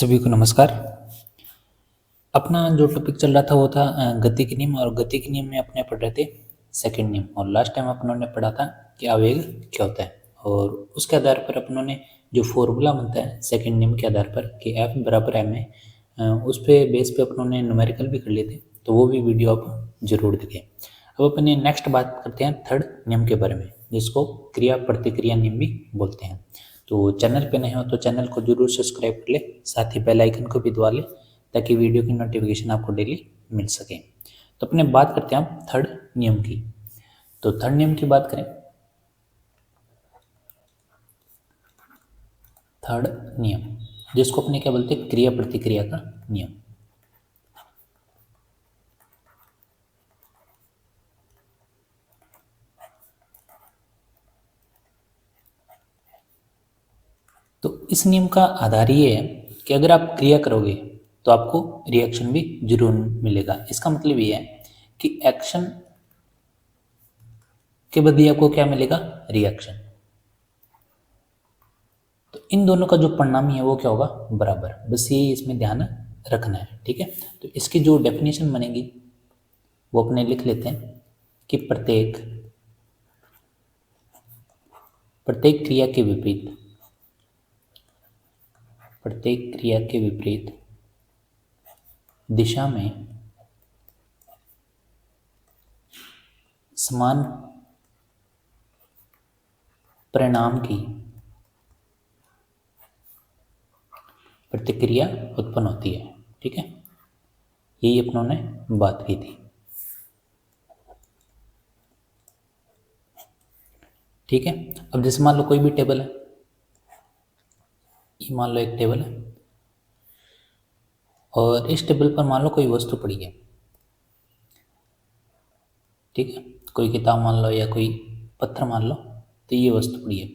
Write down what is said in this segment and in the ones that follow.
सभी को नमस्कार। अपना जो टॉपिक चल रहा था वो था गति के नियम, और गति के नियम में अपने पढ़ रहे थे सेकंड नियम। और लास्ट टाइम अपनों ने पढ़ा था कि आवेग क्या होता है, और उसके आधार पर अपनों ने जो फॉर्मूला बनता है सेकंड नियम के आधार पर कि F बराबर m है, उस पे बेस पे अपनों ने न्यूमेरिकल भी कर लिए थे, तो वो भी वीडियो आप जरूर देखें। अब अपने नेक्स्ट बात करते हैं थर्ड नियम के बारे में, जिसको क्रिया प्रतिक्रिया नियम भी बोलते हैं। तो चैनल पे नए हो तो चैनल को जरूर सब्सक्राइब कर ले, साथ ही बेल आइकन को भी दबा ले ताकि वीडियो की नोटिफिकेशन आपको डेली मिल सके। तो अपने बात करते हैं हम थर्ड नियम की। तो थर्ड नियम की बात करें, थर्ड नियम जिसको अपने क्या बोलते हैं, क्रिया प्रतिक्रिया का नियम। तो इस नियम का आधार ये है कि अगर आप क्रिया करोगे तो आपको रिएक्शन भी जरूर मिलेगा। इसका मतलब ये है कि एक्शन के बदले आपको क्या मिलेगा, रिएक्शन। तो इन दोनों का जो परिणामी है वो क्या होगा, बराबर। बस ये इसमें ध्यान रखना है, ठीक है। तो इसकी जो डेफिनेशन बनेगी वो अपने लिख लेते हैं कि प्रत्येक क्रिया के विपरीत, प्रत्येक क्रिया के विपरीत दिशा में समान परिणाम की प्रतिक्रिया उत्पन्न होती है, ठीक है। यही अपनों ने बात की थी, ठीक है। अब जैसे मान लो कोई भी टेबल है, ये मान लो एक टेबल है, और इस टेबल पर मान लो कोई वस्तु पड़ी है, ठीक है। कोई किताब मान लो या कोई पत्थर मान लो, तो ये वस्तु पड़ी है।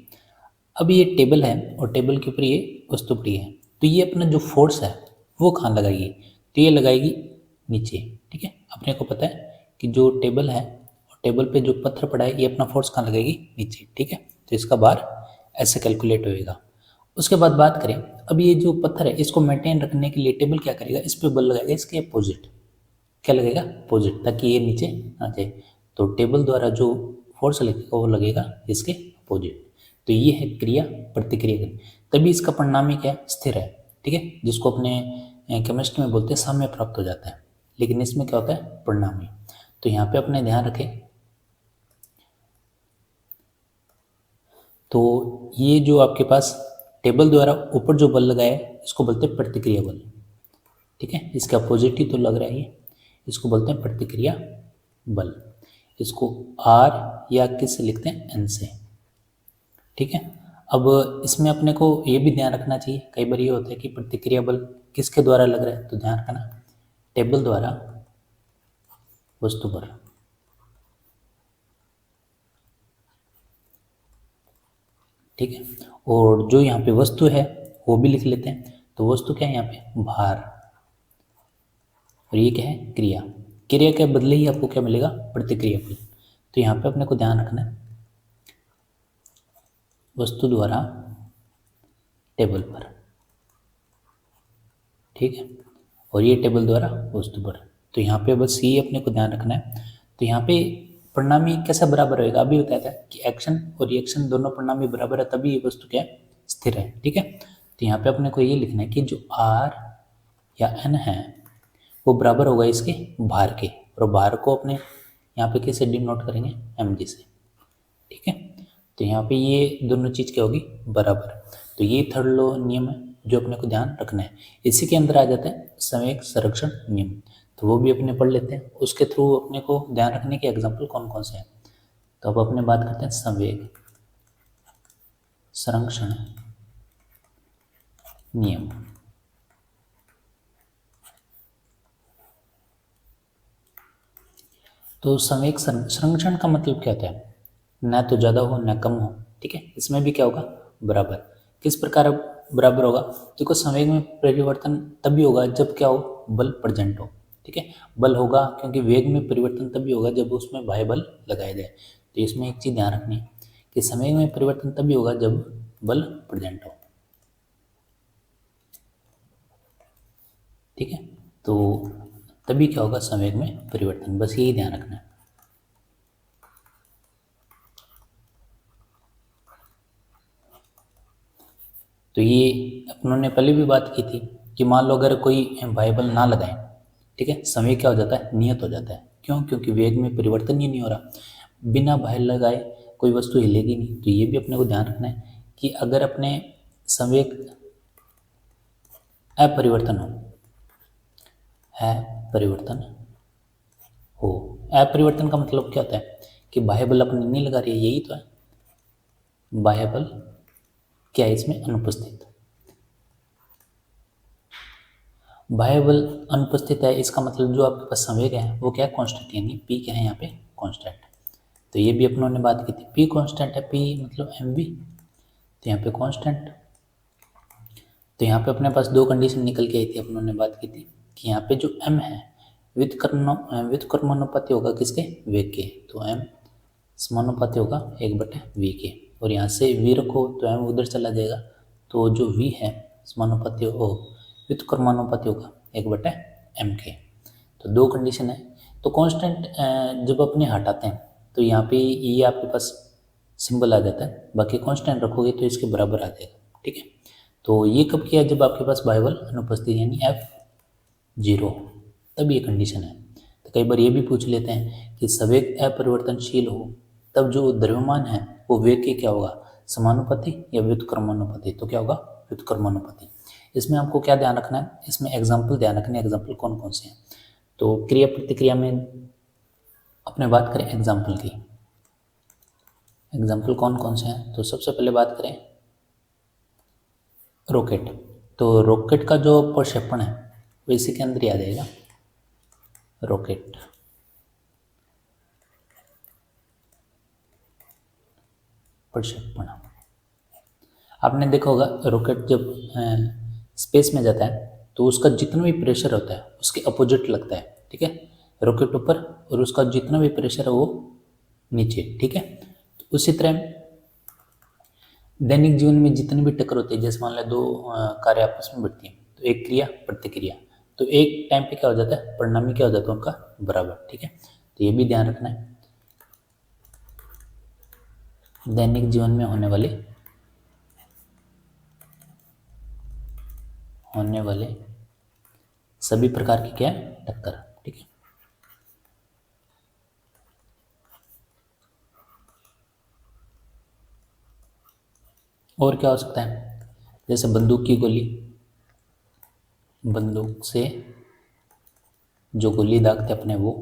अब ये टेबल है और टेबल के ऊपर ये वस्तु पड़ी है, तो ये अपना जो फोर्स है वो कहाँ लगाएगी, तो ये लगाएगी नीचे, ठीक है। अपने को पता है कि जो टेबल है और टेबल पे जो पत्थर पड़ा है, ये अपना फोर्स कहाँ लगाएगी, नीचे, ठीक है। तो इसका बार ऐसे कैलकुलेट होएगा। उसके बाद बात करें, अब ये जो पत्थर है इसको मेंटेन रखने के लिए टेबल क्या करेगा, इस पर बल लगाएगा, इसके अपोजिट क्या लगेगा, अपोजिट, ताकि ये नीचे आ जाए। तो टेबल द्वारा जो फोर्स लगेगा वो लगेगा इसके अपोजिट। तो ये है क्रिया प्रतिक्रिया का, तभी इसका परिणामी क्या है, स्थिर है, ठीक है। जिसको अपने केमिस्ट्री में बोलते हैं साम्य प्राप्त हो जाता है, लेकिन इसमें क्या होता है, परिणामी। तो यहाँ पे अपने ध्यान रखें, तो ये जो आपके पास टेबल द्वारा ऊपर जो बल लगाया है इसको बोलते हैं प्रतिक्रिया बल, ठीक है। इसके अपोजिट ही तो लग रहा है ये, इसको बोलते हैं प्रतिक्रिया बल। इसको आर या किससे लिखते हैं, एन से, ठीक है। अब इसमें अपने को ये भी ध्यान रखना चाहिए, कई बार ये होता है कि प्रतिक्रिया बल किसके द्वारा लग रहा है, तो ध्यान रखना टेबल द्वारा वस्तु पर, ठीक है। और जो यहाँ पे वस्तु है वो भी लिख लेते हैं। तो वस्तु क्या है यहाँ पे, भार, और ये क्या है, क्रिया। क्रिया के बदले ही आपको क्या मिलेगा, प्रतिक्रिया बल। तो यहाँ पे अपने को ध्यान रखना है वस्तु द्वारा टेबल पर, ठीक है, और ये टेबल द्वारा वस्तु पर। तो यहाँ पे बस ये अपने को ध्यान रखना है। तो यहाँ पे परिणामी कैसा बराबर होएगा, अभी बताया था कि एक्शन और रिएक्शन दोनों परिणामी बराबर है, तभी ये वस्तु क्या है, स्थिर है, ठीक है। तो यहाँ पे अपने को ये लिखना है कि जो आर या एन है वो बराबर होगा इसके भार के, और भार को अपने यहाँ पे कैसे डिनोट करेंगे, एम जी से, ठीक है। तो यहाँ पे ये दोनों चीज़ क्या होगी, बराबर। तो ये थर्ड लॉ नियम है जो अपने को ध्यान रखना है। इसी के अंदर आ जाता है संवेग संरक्षण नियम, तो वो भी अपने पढ़ लेते हैं। उसके थ्रू अपने को ध्यान रखने के एग्जाम्पल कौन कौन से हैं। तो अब अपने बात करते हैं संवेग संरक्षण नियम। तो संवेग संरक्षण का मतलब क्या होता है, ना तो ज़्यादा हो ना कम हो, ठीक है। इसमें भी क्या होगा, बराबर। किस प्रकार बराबर होगा, देखो संवेग में परिवर्तन तभी होगा जब क्या हो, बल प्रेजेंट हो, ठीक है। बल होगा क्योंकि वेग में परिवर्तन तभी होगा जब उसमें बाह्य बल लगाया जाए। तो इसमें एक चीज़ ध्यान रखनी है कि संवेग में परिवर्तन तभी होगा जब बल प्रेजेंट हो। ठीक है। तो तभी क्या होगा, संवेग में परिवर्तन, बस यही ध्यान रखना है। तो ये अपनों ने पहले भी बात की थी कि मान लो अगर कोई वाइबल ना लगाएं, ठीक है, संवेग क्या हो जाता है, नियत हो जाता है। क्यों? क्योंकि वेग में परिवर्तन ही नहीं हो रहा, बिना वाइबल लगाए कोई वस्तु हिलेगी नहीं। तो ये भी अपने को ध्यान रखना है कि अगर अपने संवेग अपरिवर्तन हो, अपरिवर्तन हो, अपरिवर्तन का मतलब क्या होता है कि बाह्य बल अपने नहीं लगा रही है, यही तो है। बाह्य बल क्या है इसमें, अनुपस्थित। बाह्य बल अनुपस्थित है, इसका मतलब जो आपके पास संवेग है वो क्या है, कांस्टेंट, यानी पी क्या है यहाँ पे, कांस्टेंट। तो ये भी अपनों ने बात की थी, पी कांस्टेंट है, पी मतलब एम वी, तो यहाँ पे कांस्टेंट। तो यहाँ पे अपने पास दो कंडीशन निकल के आई थी, अपनों ने बात की थी कि यहाँ पे जो एम है व्युत्क्रमानुपाती होगा किसके, वेग के। तो एम समानुपाती होगा 1/v के, और यहाँ से v रखो तो एम उधर चला जाएगा, तो जो v है समानुपाती हो व्युत्क्रमानुपाती होगा 1/m के। तो दो कंडीशन है। तो कांस्टेंट जब अपने हटाते हैं तो यहाँ पे ये आपके पास सिंबल आ जाता है, बाकी कांस्टेंट रखोगे तो इसके बराबर आ जाएगा, ठीक है। तो ये कब किया, जब आपके पास बाह्य बल अनुपस्थित यानी F0, तब ये कंडीशन है। तो कई बार ये भी पूछ लेते हैं कि संवेग अपरिवर्तनशील हो तब जो द्रव्यमान है वो वेग के क्या होगा, समानुपाती या व्युत्क्रमानुपाती। तो क्या होगा, व्युत्क्रमानुपाती। इसमें आपको क्या ध्यान रखना है, इसमें एग्जाम्पल ध्यान रखना है। एग्जाम्पल कौन कौन से हैं, तो क्रिया प्रतिक्रिया में अपने बात करें एग्जाम्पल की, एग्जाम्पल कौन कौन से हैं। तो सबसे पहले बात करें रॉकेट। तो रॉकेट का जो प्रक्षेपण है वो इसी के अंदर ही आ जाएगा, रॉकेट। प्रक्षेपण आपने देखा होगा, रॉकेट जब स्पेस में जाता है तो उसका जितना भी प्रेशर होता है उसके अपोजिट लगता है, ठीक है। रॉकेट ऊपर और उसका जितना भी प्रेशर है वो नीचे, ठीक है। तो उसी तरह दैनिक जीवन में जितनी भी टक्कर होती है, जैसे मान लो दो कार्य आपस में बढ़ती हैं, तो एक क्रिया प्रतिक्रिया, तो एक टाइम पे क्या हो जाता है, परिणामी क्या हो जाता है उनका बराबर, ठीक है। तो ये भी ध्यान रखना है, दैनिक जीवन में होने वाले सभी प्रकार की क्या है, टक्कर, ठीक है। और क्या हो सकता है, जैसे बंदूक की गोली, बंदूक से जो गोली दागते अपने वो,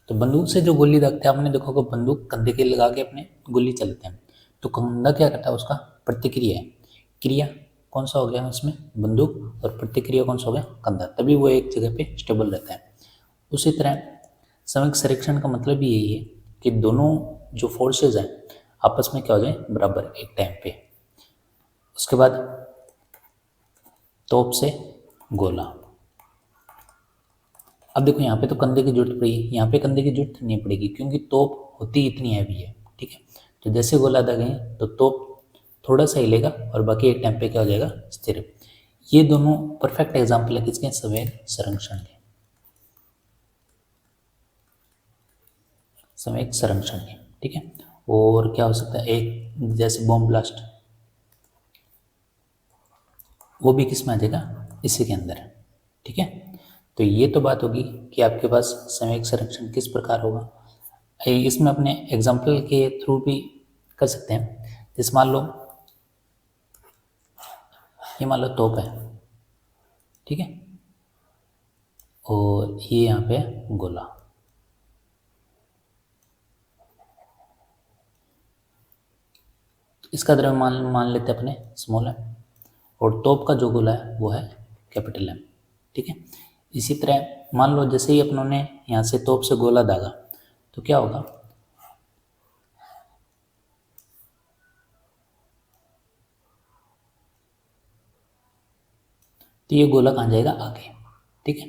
तो बंदूक से जो गोली दागते हैं आपने देखा होगा, बंदूक कंधे के लगा के अपने गोली चलाते हैं। तो कंधा क्या करता है, उसका प्रतिक्रिया है। क्रिया कौन सा हो गया उसमें, बंदूक, और प्रतिक्रिया कौन सा हो गया, कंधा, तभी वो एक जगह पे स्टेबल रहता है। उसी तरह संवेग संरक्षण का मतलब भी यही है कि दोनों जो फोर्सेज हैं आपस में क्या हो जाए, बराबर एक टाइम पे। उसके बाद तोप से गोला। अब देखो यहाँ पे तो कंधे की जरूरत पड़ी, यहाँ पे कंधे की जरूरत नहीं पड़ेगी क्योंकि तोप होती इतनी हैवी है, ठीक है। तो जैसे गोला दागेंगे तो तोप थोड़ा सा हिलेगा और बाकी एक टाइम पे क्या हो जाएगा, स्थिर। ये दोनों परफेक्ट एग्जाम्पल है किसके, संवेग संरक्षण के, संवेग संरक्षण के, ठीक है। और क्या हो सकता है, एक जैसे बॉम्ब ब्लास्ट, वो भी किस में आ जाएगा, इसी के अंदर, ठीक है। तो ये तो बात होगी कि आपके पास संवेग संरक्षण किस प्रकार होगा। इसमें अपने एग्जाम्पल के थ्रू भी कर सकते हैं। जैसे मान लो ये मान लो तोप है, ठीक है, और ये यहाँ पे गोला। इसका द्रव्यमान मान लेते हैं अपने स्मॉल है, और तोप का जो गोला है वो है कैपिटल एम, ठीक है। इसी तरह मान लो जैसे ही अपनों ने यहाँ से तोप से गोला दागा तो क्या होगा, तो ये गोला कहाँ जाएगा, आगे, ठीक है।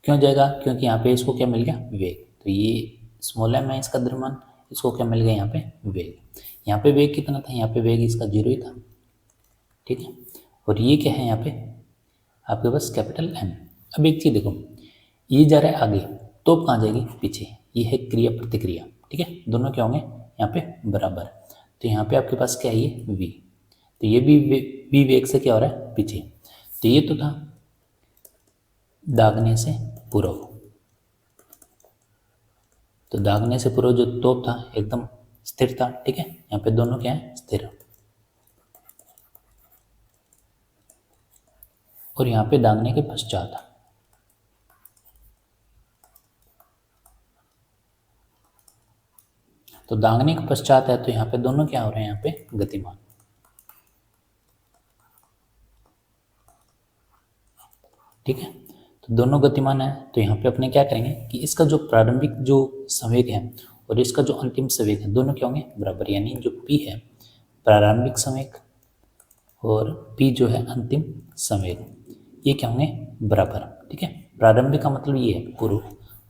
क्यों जाएगा, क्योंकि यहाँ पे इसको क्या मिल गया, वेग। तो ये स्मॉल एम है इसका द्रव्यमान, इसको क्या मिल गया यहाँ पे, वेग। यहाँ पे वेग कितना था, यहाँ पे वेग इसका 0 ही था, ठीक है। और ये क्या है यहाँ पे, आपके पास कैपिटल M। अब एक चीज़ देखो, ये जा रहा है आगे, तोप कहाँ जाएगी? पीछे। ये है क्रिया प्रतिक्रिया, ठीक है, दोनों क्या होंगे यहाँ पे? बराबर। तो यहाँ पे आपके पास क्या है? ये V। तो ये भी V वेग से क्या हो रहा है? पीछे। तो ये तो था दागने से पूर्व। तो दागने से पूर्व जो तोप था एकदम स्थिर था, ठीक है, यहाँ पे दोनों क्या है? स्थिर। और यहाँ पे दागने के पश्चात, तो दागने के पश्चात है तो यहाँ पे दोनों क्या हो रहे हैं? यहाँ पे गतिमान, ठीक है। तो दोनों गतिमान है, तो यहाँ पे अपने क्या करेंगे कि इसका जो प्रारंभिक जो संवेग है और इसका जो अंतिम संवेग है दोनों क्या होंगे? बराबर। यानी जो P है प्रारंभिक संवेग और P जो है अंतिम संवेग, ये क्या होंगे? बराबर, ठीक है। प्रारंभिक का मतलब ये है पूर्व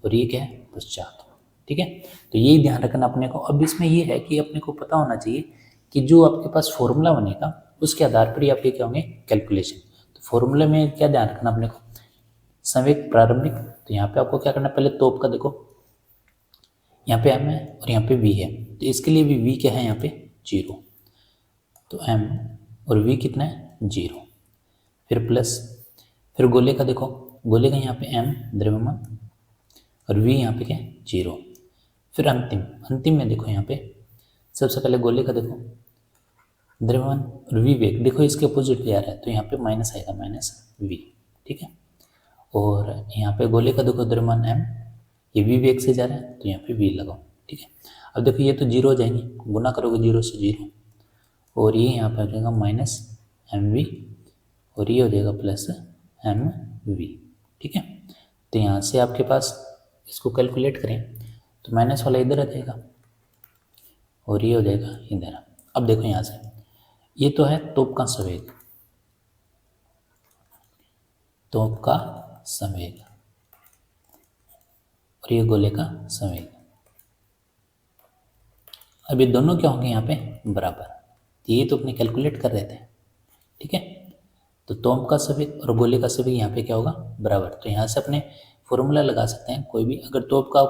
और ये क्या है? पश्चात, ठीक है। तो यही ध्यान रखना अपने को। अब इसमें ये है कि अपने को पता होना चाहिए कि जो आपके पास फॉर्मूला बनेगा उसके आधार पर ही आपके क्या होंगे? कैलकुलेशन। तो फॉर्मूले में क्या ध्यान रखना अपने को? संवेग प्रारंभिक। तो यहाँ पे आपको क्या करना है? पहले तोप का देखो, यहाँ पे M है और यहाँ पे V है, तो इसके लिए भी V क्या है? यहाँ पे 0। तो M और V कितना है? 0। फिर प्लस, फिर गोले का देखो, गोले का यहाँ पे M द्रव्यमान और V यहाँ पे क्या है? 0। फिर अंतिम, अंतिम में देखो यहाँ पे सबसे पहले गोले का देखो, द्रव्यमान और V वेग, देखो इसके अपोजिट जा रहा है तो यहाँ पे माइनस आएगा, माइनस V, ठीक है। और यहाँ पे गोले का देखो द्रव्यमान M, ये V वेग से जा रहा है तो यहाँ पे V लगाओ, ठीक है। अब देखो ये तो 0 हो जाएंगे, गुना करोगे 0 से 0, और ये यहाँ पे हो जाएगा माइनस MV और ये हो जाएगा प्लस MV, ठीक है। तो यहाँ से आपके पास इसको कैलकुलेट करें तो माइनस वाला इधर आ जाएगा और ये हो जाएगा इधर। अब देखो यहाँ से, ये तो है तोप का संवेग, तोप का संवेग, और ये गोले का संवेग। अब ये दोनों क्या होंगे? यहाँ पे बराबर। तो ये तो अपने कैलकुलेट कर रहे थे, ठीक है। तो तोप का संवेग और गोले का संवेग यहाँ पे क्या होगा? बराबर। तो यहाँ से अपने फॉर्मूला लगा सकते हैं कोई भी। अगर तोप का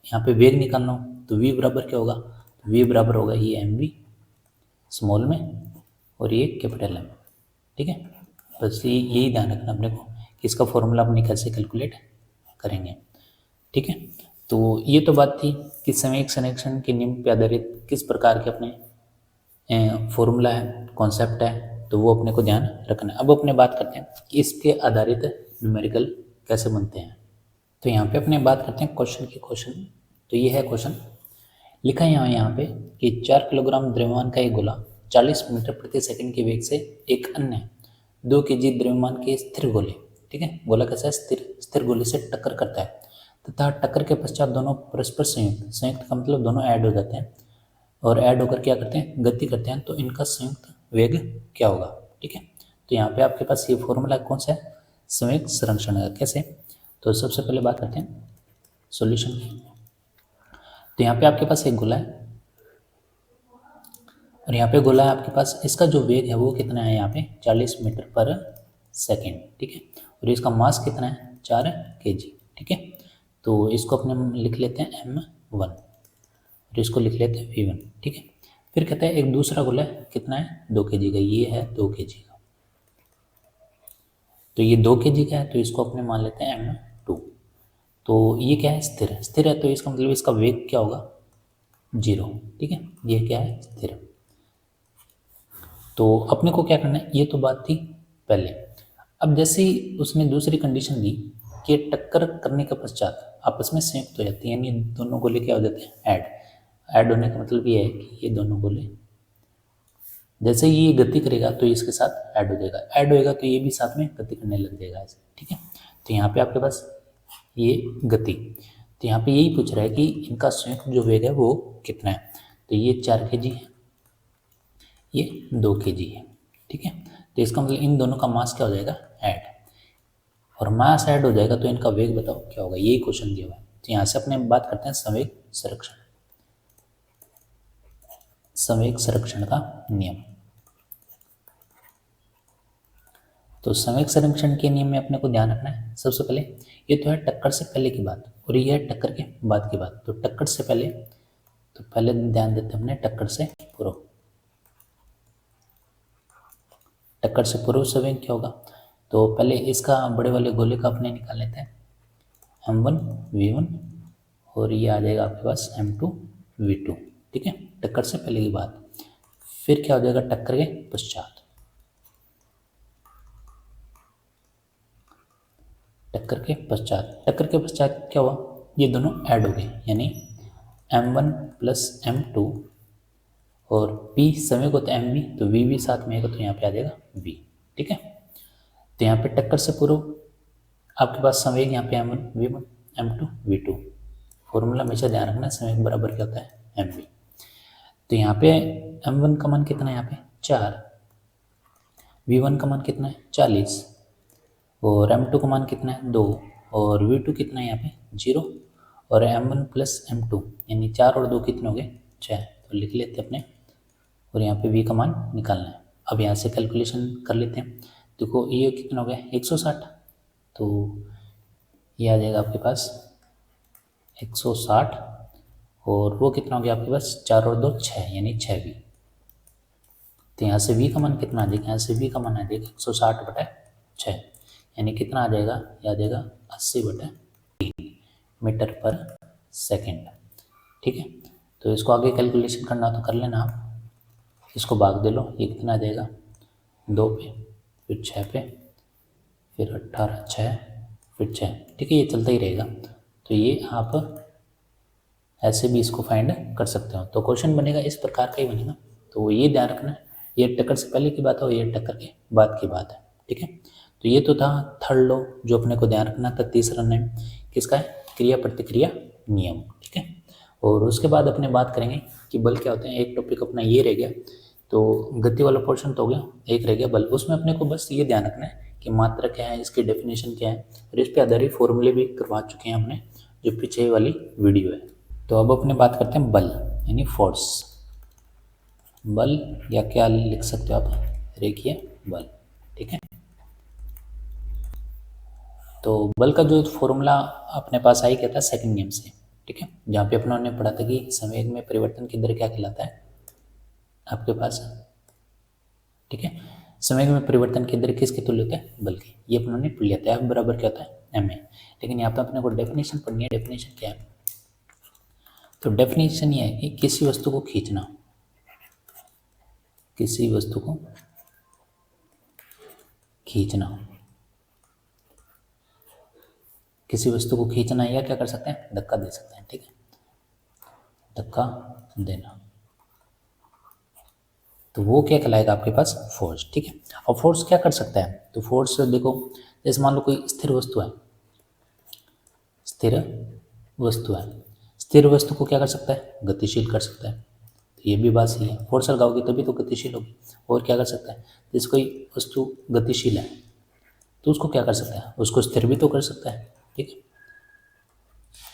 यहाँ पे वेग निकालना हो तो V बराबर क्या होगा? V बराबर होगा ये MV स्मॉल में और ये कैपिटल M, ठीक है। बस यही ध्यान रखना अपने को कि इसका फॉर्मूला अपने कैसे कैलकुलेट करेंगे, ठीक है। तो ये तो बात थी कि संवेग संरक्षण के नियम पर आधारित किस प्रकार के अपने फॉर्मूला है, कॉन्सेप्ट है, तो वो अपने को ध्यान रखना है। अब अपने बात करते हैं कि इसके आधारित न्यूमेरिकल कैसे बनते हैं। तो यहाँ पे अपने बात करते हैं क्वेश्चन की। क्वेश्चन तो ये है, क्वेश्चन लिखा है यहाँ पे कि 4 किलोग्राम द्रव्यमान का एक गोला 40 मीटर प्रति सेकंड के वेग से एक अन्य 2 kg द्रव्यमान के स्थिर गोले, ठीक है, गोला कैसा है? स्थिर गोले से टक्कर करता है तथा टक्कर के पश्चात दोनों परस्पर संयुक्त, संयुक्त का मतलब दोनों ऐड हो जाते हैं और ऐड होकर क्या करते हैं? गति करते हैं। तो इनका संयुक्त वेग क्या होगा, ठीक है। तो यहाँ पे आपके पास ये फॉर्मूला कौन सा है? संवेग संरक्षण का। कैसे? तो सबसे पहले बात करते हैं सॉल्यूशन की। तो यहाँ पे आपके पास एक गोला है और यहाँ पे गोला है आपके पास, इसका जो वेग है वो कितना है? यहाँ पे 40 मीटर पर सेकेंड, ठीक है। और इसका मास कितना है? 4 kg, ठीक है। तो इसको अपने लिख लेते हैं M1 और इसको लिख लेते हैं V1, ठीक है। फिर कहते हैं एक दूसरा गोला है, कितना है? 2 kg का, ये है 2 kg का। तो ये 2 kg का है तो इसको अपने मान लेते हैं M2। तो ये क्या है? स्थिर है। स्थिर है तो इसका मतलब इसका वेग क्या होगा? 0, ठीक है। ये क्या है? स्थिर। तो अपने को क्या करना है? ये तो बात थी पहले। अब जैसे ही उसने दूसरी कंडीशन दी कि टक्कर करने के पश्चात आपस में संयुक्त हो जाती है, यानी दोनों गोले क्या हो जाते हैं? ऐड होने का मतलब ये है कि ये दोनों गोले जैसे ही ये गति करेगा तो इसके साथ ऐड हो जाएगा, ऐड होएगा तो ये भी साथ में गति करने लग जाएगा ऐसे, ठीक है। तो यहाँ पे आपके पास ये गति, तो यहाँ पे यही पूछ रहा है कि इनका संयुक्त जो वेग है वो कितना है। तो ये 4 kg है, ये 2 kg है, ठीक है। तो इसका मतलब इन दोनों का मास क्या हो जाएगा? ऐड, और मास ऐड हो जाएगा तो इनका वेग बताओ क्या होगा? यही क्वेश्चन दिया हुआ है। तो यहाँ से अपने बात करते हैं संवेग संरक्षण, संवेग संरक्षण का नियम। तो संवेग संरक्षण के नियम में अपने को ध्यान रखना है। सबसे पहले ये तो है टक्कर से पहले की बात और ये है टक्कर के बाद की बात। तो टक्कर से पहले, तो पहले ध्यान देते हैं अपने टक्कर से पूर्व। टक्कर से पूर्व संवेग क्या होगा, तो पहले इसका बड़े वाले गोले का अपने निकाल लेते हैं, m1 v1 और ये आ जाएगा आपके पास m2 v2। ठीक है, टक्कर से पहले की बात। फिर क्या हो जाएगा टक्कर के पश्चात, टक्कर के पश्चात। टक्कर के पश्चात क्या हुआ, ये दोनों ऐड हो गए, यानी m1 प्लस m2 और p समय को तो mv, तो v भी साथ में आएगा, तो यहाँ पे आ जाएगा v। ठीक है, तो यहाँ पे टक्कर से पूर्व आपके पास संवेग यहाँ पे m1 v1 m2 v2। Formula हमेशा ध्यान रखना, संवेग बराबर क्या होता है mv। तो यहाँ पे m1 का मान कितना है, यहाँ पे 4, v1 का मान कितना है 40 और m2 का मान कितना है 2 और v2 कितना है यहाँ पे 0 और m1 प्लस m2 यानी 4 और 2 कितने हो गए 6। तो लिख लेते हैं अपने और यहाँ पे v का मान निकालना है। अब यहाँ से कैलकुलेशन कर लेते हैं। देखो ये कितना हो गया 160, तो ये आ जाएगा आपके पास 160 और वो कितना हो गया आपके पास 4 और 2 6 यानी 6v। तो यहाँ से v का मान कितना आ जाएगा, यहाँ से v का मान आ जाएगा 160/6 यानी कितना आ जाएगा, यह आ जाएगा 80/3 मीटर पर सेकेंड। ठीक है, तो इसको आगे कैलकुलेशन करना तो कर लेना आप, इसको भाग दे लो, ये कितना आ जाएगा 2 पे फिर 6 पे फिर 18 6 फिर 6। ठीक है, ये चलता ही रहेगा। तो ये आप ऐसे भी इसको फाइंड कर सकते हो। तो क्वेश्चन बनेगा इस प्रकार का ही बनेगा। तो ये ध्यान रखना, ये टक्कर से पहले की बात है और ये टक्कर के बाद की बात है। ठीक है, तो ये तो था थर्ड लॉ जो अपने को ध्यान रखना था। तीसरा नियम किसका है, क्रिया प्रतिक्रिया नियम। ठीक है, और उसके बाद अपने बात करेंगे कि बल क्या होते हैं। एक टॉपिक अपना ये रह गया, तो गति वाला पोर्शन तो हो गया, एक रह गया बल। उसमें अपने को बस ये ध्यान रखना है कि मात्रा क्या है, इसकी डेफिनेशन क्या है और इस पर आधारित फॉर्मूले भी करवा चुके हैं हमने जो पीछे वाली वीडियो है। तो अब अपने बात करते हैं बल यानी फोर्स। बल या क्या लिख सकते हो आप, रेखीय बल। ठीक है, तो बल का जो फॉर्मूला अपने पास आई क्या था सेकंड नियम से। ठीक है, जहाँ पे अपनों ने पढ़ा था कि संवेग में परिवर्तन की दर क्या कहलाता है आपके पास। ठीक है, संवेग में परिवर्तन की दर किसके तुल्य होता है, बल की। ये अपनों ने पढ़ लिया था, F बराबर क्या होता है ma। लेकिन यहाँ पे अपने को डेफिनेशन पढ़नी है। डेफिनेशन क्या है, तो डेफिनेशन ये है कि किसी वस्तु को खींचना, किसी वस्तु को खींचना, किसी वस्तु को खींचना या क्या कर सकते हैं, धक्का दे सकते हैं। ठीक है, धक्का देना, तो वो क्या कहलाएगा आपके पास फोर्स। ठीक है, और फोर्स क्या कर सकता है, तो फोर्स देखो जैसे मान लो कोई स्थिर वस्तु है, स्थिर वस्तु है, स्थिर वस्तु को क्या कर सकता है, गतिशील कर सकता है। तो ये भी बात सही है, फोर्स लगाओगे तभी तो गतिशील होगी। और क्या कर सकता है, जैसे कोई वस्तु गतिशील है तो उसको क्या कर सकता है, उसको स्थिर भी तो कर सकता है। ठीक है,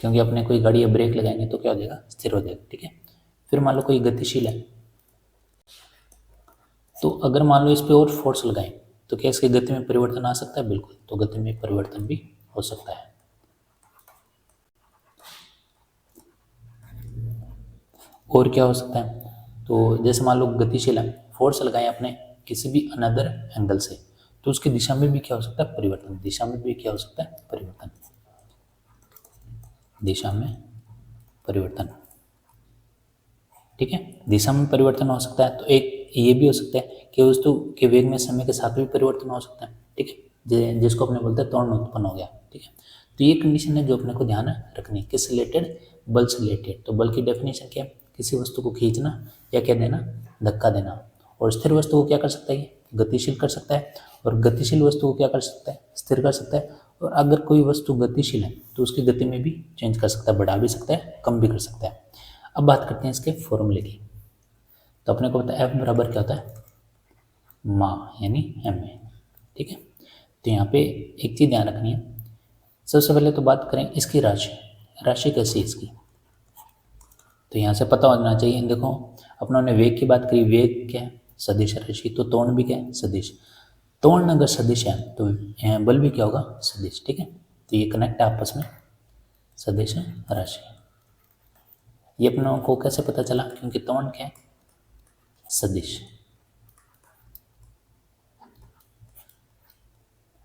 क्योंकि अपने कोई गाड़ी या ब्रेक लगाएंगे तो क्या हो जाएगा, स्थिर हो जाएगा। ठीक है, फिर मान लो कोई गतिशील है, तो अगर मान लो इस पे और फोर्स लगाएं तो क्या इसकी गति में परिवर्तन आ सकता है, बिल्कुल। तो गति में परिवर्तन भी हो सकता है। और क्या हो सकता है, तो जैसे मान लो गतिशील है, फोर्स लगाएं अपने किसी भी अनदर एंगल से, तो उसकी दिशा में भी क्या हो सकता है, परिवर्तन। दिशा में भी क्या हो सकता है, परिवर्तन। दिशा में परिवर्तन। ठीक है, दिशा में परिवर्तन हो सकता है। तो एक ये भी हो सकता है कि वस्तु के वेग में समय के साथ भी परिवर्तन हो सकता है। ठीक है, जिसको अपने बोलते हैं त्वरण उत्पन्न हो गया। ठीक है, तो ये कंडीशन है जो अपने को ध्यान रखनी है। किस रिलेटेड, बल से रिलेटेड। तो बल की डेफिनेशन क्या है, किसी वस्तु को खींचना या क्या देना, धक्का देना। और स्थिर वस्तु को क्या कर सकता है, गतिशील कर सकता है। और गतिशील वस्तु को क्या कर सकता है, स्थिर कर सकता है। और अगर कोई वस्तु गतिशील है तो उसकी गति में भी चेंज कर सकता है, बढ़ा भी सकता है, कम भी कर सकता है। अब बात करते हैं इसके फॉर्मूले की। तो अपने को पता है F बराबर क्या होता है, मा यानी ma। ठीक है, तो यहाँ पे एक चीज़ ध्यान रखनी है। सबसे पहले तो बात करें इसकी राशि, राशि कैसी है इसकी, तो यहाँ से पता होना चाहिए। देखो अपनों ने वेग की बात करी, वेग क्या है, सदिश राशि। तो त्वरण भी क्या है, सदिश। त्वरण अगर सदिश है तो बल भी क्या होगा, सदिश। ठीक है, तो ये कनेक्ट है आपस में, सदिश राशि। ये अपनों को कैसे पता चला, क्योंकि त्वरण क्या है, सदिश,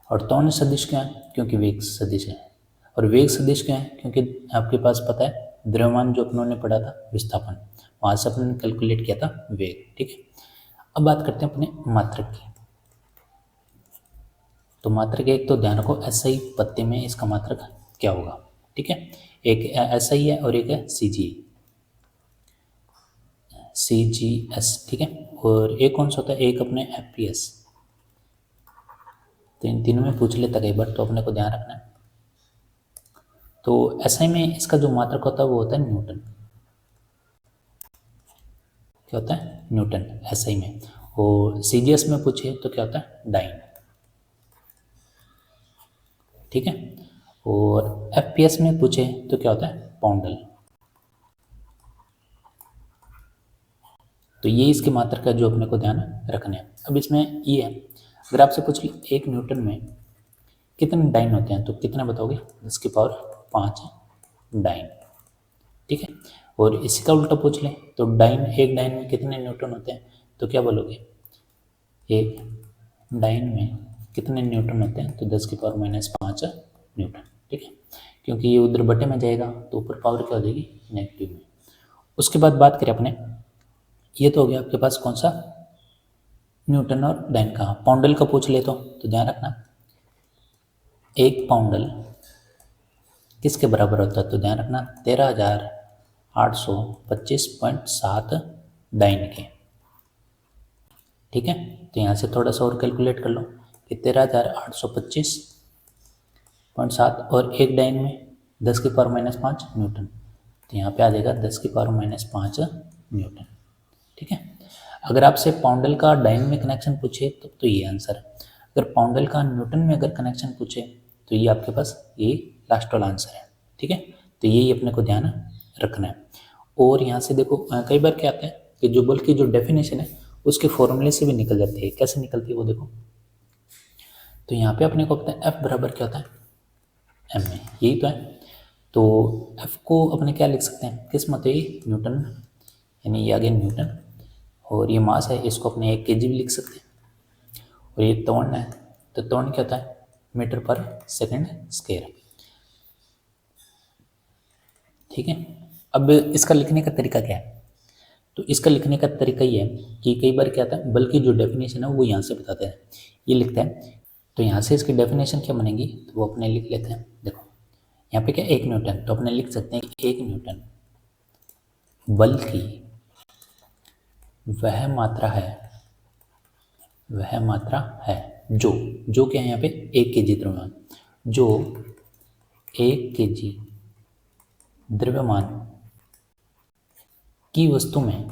और त्वरण सदिश क्या है, क्योंकि वेग सदिश है। और वेग सदिश क्या है, क्योंकि आपके पास पता है द्रव्यमान जो अपनों ने पढ़ा था विस्थापन, वहाँ से अपने कैलकुलेट किया था वेग। ठीक है, अब बात करते हैं अपने मात्रक की। तो मात्रक एक तो ध्यान रखो SI पत्ते में इसका मात्रक क्या होगा। ठीक है, एक SI है और एक है CGS। ठीक है, और एक कौन सा होता है, एक अपने FPS। तो इन तीनों में पूछ लेता कई बार, तो अपने को ध्यान रखना है। तो SI में इसका जो मात्रक होता है वो होता है न्यूटन। क्या होता है, न्यूटन SI में। और CGS में पूछे तो क्या होता है, डाइन। ठीक है, और FPS में पूछे तो क्या होता है, पाउंडल। तो ये इसके मात्रक का जो अपने को ध्यान रखना है। अब इसमें ये है, अगर आपसे पूछ ले 1 न्यूटन में कितने डाइन होते हैं, तो कितना बताओगे, 10⁵ डाइन। ठीक है, और इसी का उल्टा पूछ ले तो एक डाइन में कितने न्यूटन होते हैं, तो क्या बोलोगे, एक डाइन में कितने न्यूटन होते हैं, तो 10⁻⁵ न्यूटन। ठीक है, क्योंकि ये उधर बटे में जाएगा तो ऊपर पावर क्या हो जाएगी, नेगेटिव में। उसके बाद बात करें अपने, ये तो हो गया आपके पास कौन सा, न्यूटन और डाइन का। पाउंडल का पूछ ले तो ध्यान रखना, एक पाउंडल किसके बराबर होता है, तो ध्यान रखना 13,825.7 डाइन के। ठीक है, तो यहाँ से थोड़ा सा और कैलकुलेट कर लो कि 13,825.7 और एक डाइन में 10⁻⁵ न्यूटन, तो यहाँ पे आ जाएगा 10⁻⁵ न्यूटन। ठीक है, अगर आपसे पाउंडल का डाइन में कनेक्शन पूछे तो ये आंसर है। अगर पाउंडल का न्यूटन में अगर कनेक्शन पूछे तो ये आपके पास ये लास्ट वाला आंसर है। ठीक है, तो यही अपने को ध्यान रखना है। और यहाँ से देखो कई बार क्या आता है कि जो बल की जो डेफिनेशन है उसके फॉर्मूले से भी निकल जाती है। कैसे निकलती है वो देखो, तो यहाँ पे अपने को पता है F बराबर क्या होता है, m में, यही तो है। तो F को अपने क्या लिख सकते हैं, किस मत है, न्यूटन, यानी ये आ गया न्यूटन, और ये मास है, इसको अपने 1 kg भी लिख सकते हैं। और ये त्वरण है, तो त्वरण क्या होता है, मीटर/सेकंड स्क्वायर। ठीक है, अब इसका लिखने का तरीका क्या है, तो इसका लिखने का तरीका ये है कि कई बार क्या आता है, बल की जो डेफिनेशन है वो यहाँ से बताते हैं, ये लिखता है। तो यहाँ से इसकी डेफिनेशन क्या बनेगी, तो वो अपने लिख लेते हैं। देखो यहाँ पे क्या 1 न्यूटन, तो अपने लिख सकते हैं कि 1 न्यूटन बल की वह मात्रा है जो क्या है यहाँ पे 1 kg द्रव्यमान, जो 1 kg द्रव्यमान की वस्तु में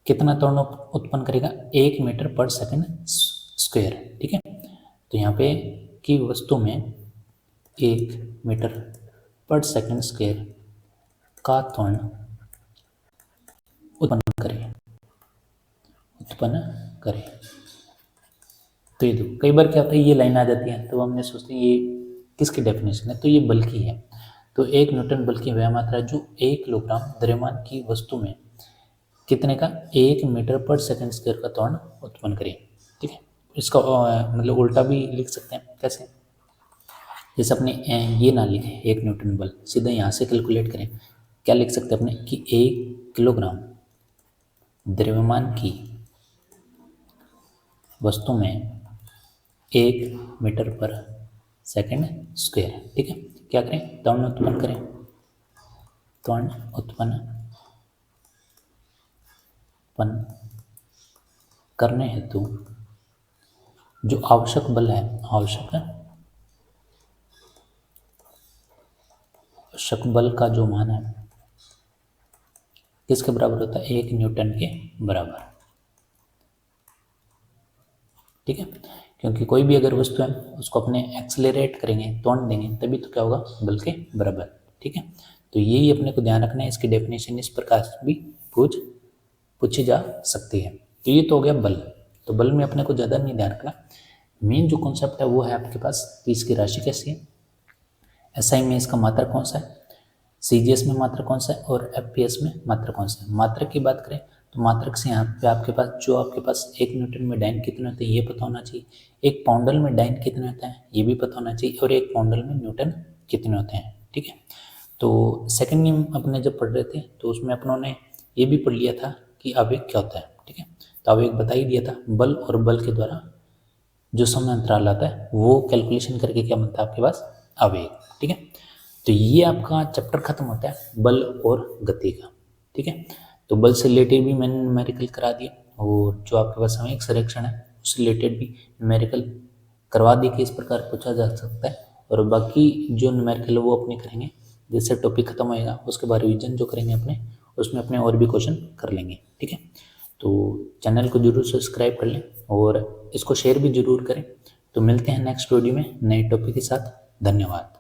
कितना त्वरण उत्पन्न करेगा, 1 मीटर/सेकंड स्क्वायर। ठीक है, तो यहाँ पे की वस्तु में 1 मीटर/सेकंड स्क्वायर का त्वरण उत्पन्न करे। तो ये दो, कई बार क्या होता है ये लाइन आ जाती है तो हमने सोचते हैं ये किसकी डेफिनेशन है, तो ये बल की है। तो 1 न्यूटन बल की वह मात्रा जो 1 किलोग्राम द्रव्यमान की वस्तु में कितने का, 1 मीटर/सेकंड स्क्वायर का त्वरण उत्पन्न करे। ठीक है, इसका मतलब उल्टा भी लिख सकते हैं। कैसे, जैसे अपने ये ना लिखें 1 न्यूटन बल, सीधा यहाँ से कैलकुलेट करें, क्या लिख सकते हैं अपने कि 1 किलोग्राम द्रव्यमान की वस्तु में 1 मीटर/सेकंड स्क्वायर। ठीक है, क्या करें, त्वरण उत्पन्न करें, त्वरण उत्पन्न करने हेतु जो आवश्यक बल है, आवश्यक बल का जो मान है किसके बराबर होता है, 1 न्यूटन के बराबर। ठीक है, क्योंकि कोई भी अगर वस्तु है उसको अपने एक्सेलरेट करेंगे, त्वरण देंगे, तभी तो क्या होगा, बल के बराबर। ठीक है, तो यही अपने को ध्यान रखना है। इसकी डेफिनेशन इस प्रकार से भी पूछी जा सकती है। तो ये तो हो गया बल। तो बल में अपने को ज़्यादा नहीं ध्यान रखना, मेन जो कॉन्सेप्ट है वो है आपके पास कि इसकी राशि कैसी है, एसआई में इसका मात्रक कौन सा है, सीजीएस में मात्रक कौन सा है और एफपीएस में मात्रक कौन सा है। मात्रक की बात करें तो मात्रक से यहाँ पे आपके पास 1 न्यूटन में डाइन कितने होते हैं ये पता होना चाहिए, 1 पाउंडल में डाइन कितने होते हैं ये भी पता होना चाहिए, और 1 पाउंडल में न्यूटन कितने होते हैं। ठीक है, तो सेकेंड नियम अपने जब पढ़ रहे थे तो उसमें अपनों ने ये भी पढ़ लिया था कि आवेग क्या होता है। ठीक है, तो आवेग बता ही दिया था, बल और बल के द्वारा जो समय अंतराल आता है वो कैलकुलेशन करके क्या बनता है आपके पास आवेग। ठीक है, तो ये आपका चैप्टर खत्म होता है बल और गति का। ठीक है, तो बल से रिलेटेड भी मैंने न्यूमेरिकल करा दिया, और जो आपके पास सामयिक संरक्षण है उससे रिलेटेड भी न्यूमेरिकल करवा दी कि इस प्रकार पूछा जा सकता है, और बाकी जो न्यूमेरिकल है वो अपने करेंगे जैसे टॉपिक खत्म होएगा उसके बाद रिवीजन जो करेंगे अपने उसमें अपने और भी क्वेश्चन कर लेंगे। ठीक है, तो चैनल को जरूर सब्सक्राइब कर लें और इसको शेयर भी जरूर करें। तो मिलते हैं नेक्स्ट वीडियो में नए टॉपिक के साथ। धन्यवाद।